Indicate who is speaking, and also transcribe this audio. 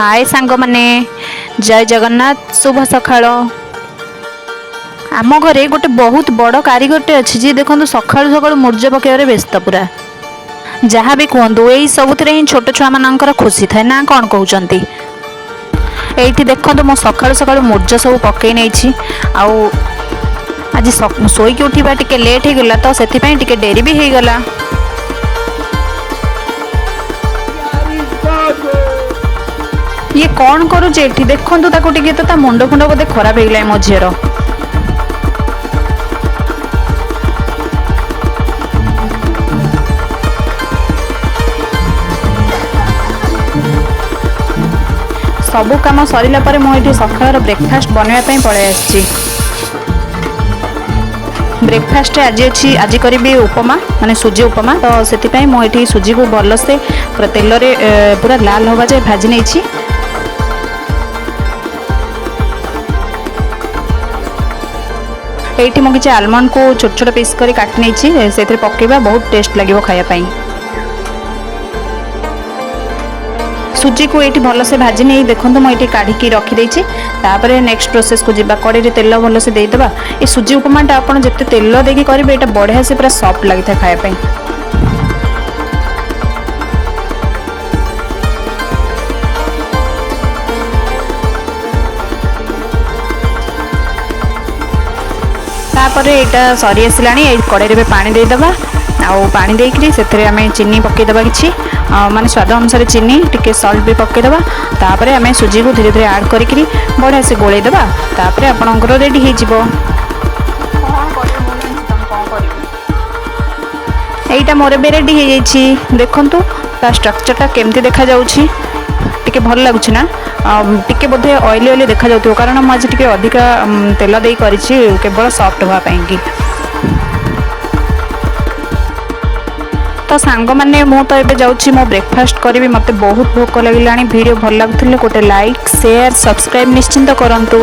Speaker 1: हाय सांग माने जय जगन्नाथ शुभ सकाळ। आम घरे गोटे बहुत बड़ कारीगरटे अच्छी जी देखो सका सका मूर्ज पकड़ व्यस्त पूरा जहाँ भी कहतु यही सबुत ही छोट छुआ मान खुशी थाए ना कौन कहते। ये देखो मो सका सका मूर्ज सब पकई नहीं आज शोक उठा टे लेट हो गला तो से डेरी भी हो गला। ये कौन करुचे देखु तो मुंड फुंड बोधे खराब हो गला मो झीर। सबु कम सरला पर मुझे सकाळ ब्रेकफास्ट बनवाई पड़े आसी। ब्रेकफास्ट आज करी उपमा माने सुजी उपमा तो से मुझे सुजी को भलसे पूरा तेल पूरा लाल हवा जाए भाजी नहीं। ये मुझे आलमंड को छोट छोट पीस कर काटी नहीं से पकेबा बहुत टेस्ट लगे खायापाई। सुजी को ये भलसे भाजी नहीं देखो मुझे काढ़ी रखीदे। नेक्स्ट प्रोसेस को जीवा कड़े तेल भलसे देदेबा। ये सुजी उपमाटा आप जिते तेल देकी करेंगे ये बढ़िया से पूरा सॉफ्ट लगी था खायापाई। तापर यहाँ सरी आसला कड़े पानी देदेबा आउ पानी देकरी से आम चीनी पकईदेवा कि माने स्वाद अनुसार चीनी टिके सल्ट भी पकईदेवा। तापर आम सुजी को धीरे धीरे ऐड करी बढ़िया से गोलेदेवा। तापर आपणकर रेडी हो यहीटा मोर भी रेडी हो जाइए। देखंतु ता स्ट्रक्चरटा केमती देखा जाउछि टिके भल लगुच ना टिके बोधे ऑयली ऑयली देखा जाउथिबो कारण मुझे टिके अधिका तेल देई करिछि केवल सॉफ्ट होवा पई कि। तो सांग माने मु तो एबे जाउछि मो ब्रेकफास्ट करी मते बहुत भोक लागिलानी। वीडियो भल लागुथिले गोटे लाइक शेयर सब्सक्राइब निश्चिंत करंतु।